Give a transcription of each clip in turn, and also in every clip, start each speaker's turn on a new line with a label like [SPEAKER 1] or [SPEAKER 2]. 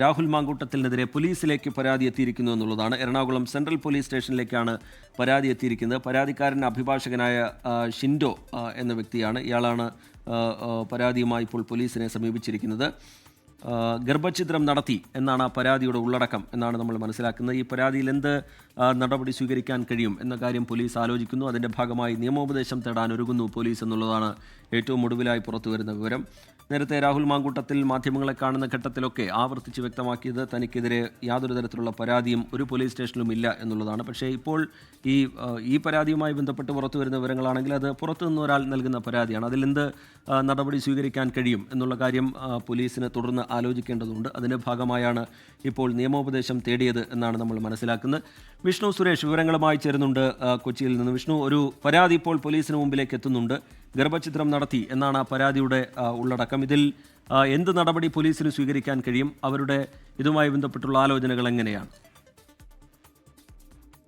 [SPEAKER 1] രാഹുൽ മാങ്കൂട്ടത്തിനെതിരെ പോലീസിലേക്ക് പരാതി എത്തിയിരിക്കുന്നു എന്നുള്ളതാണ്. എറണാകുളം സെൻട്രൽ പോലീസ് സ്റ്റേഷനിലേക്കാണ് പരാതി എത്തിയിരിക്കുന്നത്. പരാതിക്കാരൻ അഭിഭാഷകനായ ഷിൻഡോ എന്ന വ്യക്തിയാണ്. ഇയാളാണ് പരാതിയുമായി ഇപ്പോൾ പോലീസിനെ സമീപിച്ചിരിക്കുന്നത്. ഗർഭഛിദ്രം നടത്തി എന്നാണ് ആ പരാതിയുടെ ഉള്ളടക്കം എന്നാണ് നമ്മൾ മനസ്സിലാക്കുന്നത്. ഈ പരാതിയിൽ എന്ത് നടപടി സ്വീകരിക്കാൻ കഴിയും എന്ന കാര്യം പോലീസ് ആലോചിക്കുന്നു. അതിൻ്റെ ഭാഗമായി നിയമോപദേശം തേടാൻ ഒരുങ്ങുന്നു പോലീസ് എന്നുള്ളതാണ് ഏറ്റവും ഒടുവിലായി പുറത്തുവരുന്ന വിവരം. നേരത്തെ രാഹുൽ മാങ്കൂട്ടത്തിൽ മാധ്യമങ്ങളെ കാണുന്ന ഘട്ടത്തിലൊക്കെ ആവർത്തിച്ച് വ്യക്തമാക്കിയത് തനിക്കെതിരെ യാതൊരു തരത്തിലുള്ള പരാതിയും ഒരു പോലീസ് സ്റ്റേഷനിലും ഇല്ല എന്നുള്ളതാണ്. പക്ഷേ ഇപ്പോൾ ഈ പരാതിയുമായി ബന്ധപ്പെട്ട് പുറത്തു വരുന്ന വിവരങ്ങളാണെങ്കിൽ അത് പുറത്തുനിന്ന് ഒരാൾ നൽകുന്ന പരാതിയാണ്. അതിലെന്ത് നടപടി സ്വീകരിക്കാൻ കഴിയും എന്നുള്ള കാര്യം പോലീസിന് തുടർന്ന് ആലോചിക്കേണ്ടതുണ്ട്. അതിൻ്റെ ഭാഗമായാണ് ഇപ്പോൾ നിയമോപദേശം തേടിയത് എന്നാണ് നമ്മൾ മനസ്സിലാക്കുന്നത്. വിഷ്ണു സുരേഷ് വിവരങ്ങളുമായി ചേരുന്നുണ്ട് കൊച്ചിയിൽ നിന്ന്. വിഷ്ണു, ഒരു പരാതി ഇപ്പോൾ പോലീസിന് മുമ്പിലേക്ക് എത്തുന്നുണ്ട്. ഗർഭഛിദ്രം നടത്തി എന്നാണ് ആ പരാതിയുടെ ഉള്ളടക്കം. ഇതിൽ എന്ത് നടപടി പോലീസിന് സ്വീകരിക്കാൻ കഴിയും? അവരുടെ ഇതുമായി ബന്ധപ്പെട്ടുള്ള ആലോചനകൾ എങ്ങനെയാണ്?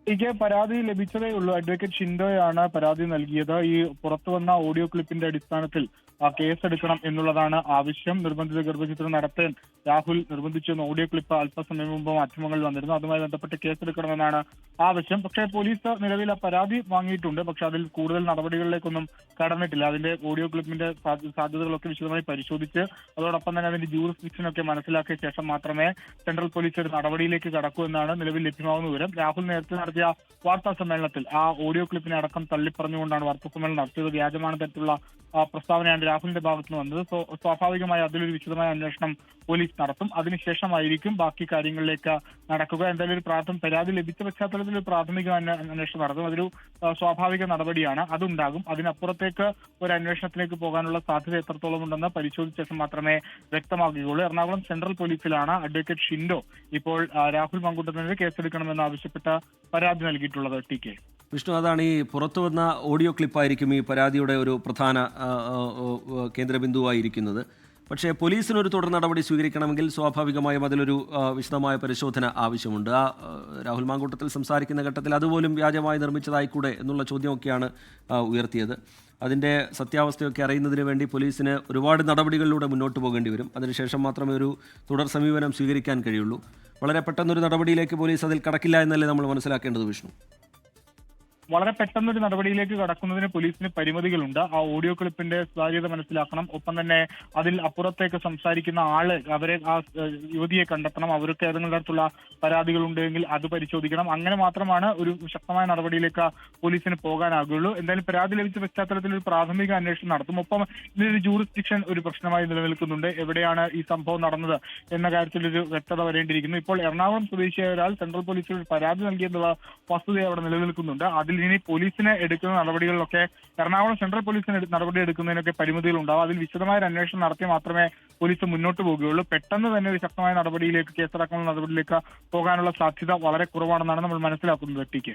[SPEAKER 2] എനിക്ക് പരാതി ലഭിച്ചതേ ഉള്ളൂ. അഡ്വക്കേറ്റ് ഷിൻഡോയാണ് പരാതി നൽകിയത്. ഈ പുറത്തു വന്ന ഓഡിയോ ക്ലിപ്പിന്റെ അടിസ്ഥാനത്തിൽ കേസെടുക്കണം എന്നുള്ളതാണ് ആവശ്യം. നിർബന്ധിത ഗർഭഛിദ്രം നടത്താൻ രാഹുൽ നിർബന്ധിച്ചെന്ന ഓഡിയോ ക്ലിപ്പ് അല്പസമയം മുമ്പ് മാധ്യമങ്ങളിൽ വന്നിരുന്നു. അതുമായി ബന്ധപ്പെട്ട് കേസെടുക്കണമെന്നാണ് ആവശ്യം. പക്ഷേ പോലീസ് നിലവിൽ പരാതി വാങ്ങിയിട്ടുണ്ട്. പക്ഷെ അതിൽ കൂടുതൽ നടപടികളിലേക്കൊന്നും കടന്നിട്ടില്ല. അതിന്റെ ഓഡിയോ ക്ലിപ്പിന്റെ സാധ്യതകളൊക്കെ വിശദമായി പരിശോധിച്ച് അതോടൊപ്പം തന്നെ അതിന്റെ ജൂറിസ്ഡിക്ഷനൊക്കെ മനസ്സിലാക്കിയ ശേഷം മാത്രമേ സെൻട്രൽ പോലീസ് ഒരു നടപടിയിലേക്ക് കടക്കൂ എന്നാണ് നിലവിൽ ലഭ്യമാകുന്ന വിവരം. രാഹുൽ നേരത്തെ നടത്തിയ വാർത്താ സമ്മേളനത്തിൽ ആ ഓഡിയോ ക്ലിപ്പിനെ അടക്കം തള്ളിപ്പറഞ്ഞുകൊണ്ടാണ് വാർത്താ സമ്മേളനം നടത്തിയത്. വ്യാജமான തരത്തിലുള്ള പ്രസ്താവനയാണ് രാഹുലിന്റെ ഭാഗത്ത് നിന്ന് വന്നത്. സ്വാഭാവികമായി അതിലൊരു വിശദമായ അന്വേഷണം പോലീസ് നടത്തും. അതിനുശേഷമായിരിക്കും ബാക്കി കാര്യങ്ങളിലേക്ക് നടക്കുക. എന്തായാലും ഒരു പരാതി ലഭിച്ച പശ്ചാത്തലത്തിൽ ഒരു പ്രാഥമിക അന്വേഷണം നടത്തും. അതൊരു സ്വാഭാവിക നടപടിയാണ്. അതുണ്ടാകും. അതിനപ്പുറത്തേക്ക് ഒരു അന്വേഷണത്തിലേക്ക് പോകാനുള്ള സാധ്യത എത്രത്തോളം ഉണ്ടെന്ന് പരിശോധിച്ച ശേഷം മാത്രമേ വ്യക്തമാകുകയുള്ളൂ. എറണാകുളം സെൻട്രൽ പോലീസിലാണ് അഡ്വക്കേറ്റ് ഷിൻഡോ ഇപ്പോൾ രാഹുൽ മാങ്കൂട്ടത്തിനെതിരെ കേസെടുക്കണമെന്ന് ആവശ്യപ്പെട്ട പരാതി നൽകിയിട്ടുള്ളത്. ടി കെ
[SPEAKER 1] വിഷ്ണു, അതാണ് ഈ പുറത്തു വന്ന ഓഡിയോ ക്ലിപ്പായിരിക്കും ഈ പരാതിയുടെ ഒരു പ്രധാന കേന്ദ്രബിന്ദുവായിരിക്കുന്നത്. പക്ഷേ പോലീസിനൊരു തുടർ നടപടി സ്വീകരിക്കണമെങ്കിൽ സ്വാഭാവികമായും അതിലൊരു വിശദമായ പരിശോധന ആവശ്യമുണ്ട്. രാഹുൽ മാങ്കൂട്ടത്തിൽ സംസാരിക്കുന്ന ഘട്ടത്തിൽ അതുപോലും വ്യാജമായി നിർമ്മിച്ചതായിക്കൂടെ എന്നുള്ള ചോദ്യമൊക്കെയാണ് ഉയർത്തിയത്. അതിൻ്റെ സത്യാവസ്ഥയൊക്കെ അറിയുന്നതിന് വേണ്ടി പോലീസിന് ഒരുപാട് നടപടികളിലൂടെ മുന്നോട്ട് പോകേണ്ടി വരും. അതിനുശേഷം മാത്രമേ ഒരു തുടർ സമീപനം സ്വീകരിക്കാൻ കഴിയുള്ളൂ. വളരെ പെട്ടെന്നൊരു നടപടിയിലേക്ക് പോലീസ് അതിൽ കടക്കില്ല എന്നല്ലേ നമ്മൾ മനസ്സിലാക്കേണ്ടത് വിഷ്ണു?
[SPEAKER 2] വളരെ പെട്ടെന്നൊരു നടപടിയിലേക്ക് കടക്കുന്നതിന് പോലീസിന് പരിമിതികളുണ്ട്. ആ ഓഡിയോ ക്ലിപ്പിന്റെ സുതാര്യത മനസ്സിലാക്കണം. ഒപ്പം തന്നെ അതിൽ അപ്പുറത്തേക്ക് സംസാരിക്കുന്ന അവരെ ആ യുവതിയെ കണ്ടെത്തണം. അവർക്ക് ഏതെങ്കിലും തരത്തിലുള്ള പരാതികൾ ഉണ്ടെങ്കിൽ അത് പരിശോധിക്കണം. അങ്ങനെ മാത്രമാണ് ഒരു ശക്തമായ നടപടിയിലേക്ക് പോലീസിന് പോകാനാകുള്ളൂ. എന്തായാലും പരാതി ലഭിച്ച പശ്ചാത്തലത്തിൽ ഒരു പ്രാഥമിക അന്വേഷണം നടത്തും. ഒപ്പം ഇതിനൊരു ജൂറിസ്ഡിക്ഷൻ ഒരു പ്രശ്നമായി നിലനിൽക്കുന്നുണ്ട്. എവിടെയാണ് ഈ സംഭവം നടന്നത് എന്ന കാര്യത്തിൽ ഒരു വ്യക്തത വരേണ്ടിയിരിക്കുന്നു. ഇപ്പോൾ എറണാകുളം സ്വദേശിയായ ഒരാൾ സെൻട്രൽ പോലീസിൽ ഒരു പരാതി നൽകിയെന്നുള്ള വസ്തുത അവിടെ നിലനിൽക്കുന്നുണ്ട്. അതിൽ ഇനി പോലീസിനെ എടുക്കുന്ന നടപടികളിലൊക്കെ എറണാകുളം സെൻട്രൽ പോലീസിന് നടപടി എടുക്കുന്നതിനൊക്കെ പരിമിതികൾ ഉണ്ടാവും. അതിൽ വിശദമായ അന്വേഷണം നടത്തി മാത്രമേ പോലീസ് മുന്നോട്ട് പോവുകയുള്ളൂ. പെട്ടെന്ന് തന്നെ ഒരു ശക്തമായ നടപടിയിലേക്ക് കേസടക്കമുള്ള നടപടിയിലേക്ക് പോകാനുള്ള സാധ്യത വളരെ കുറവാണെന്നാണ് നമ്മൾ മനസ്സിലാക്കുന്നത്. T K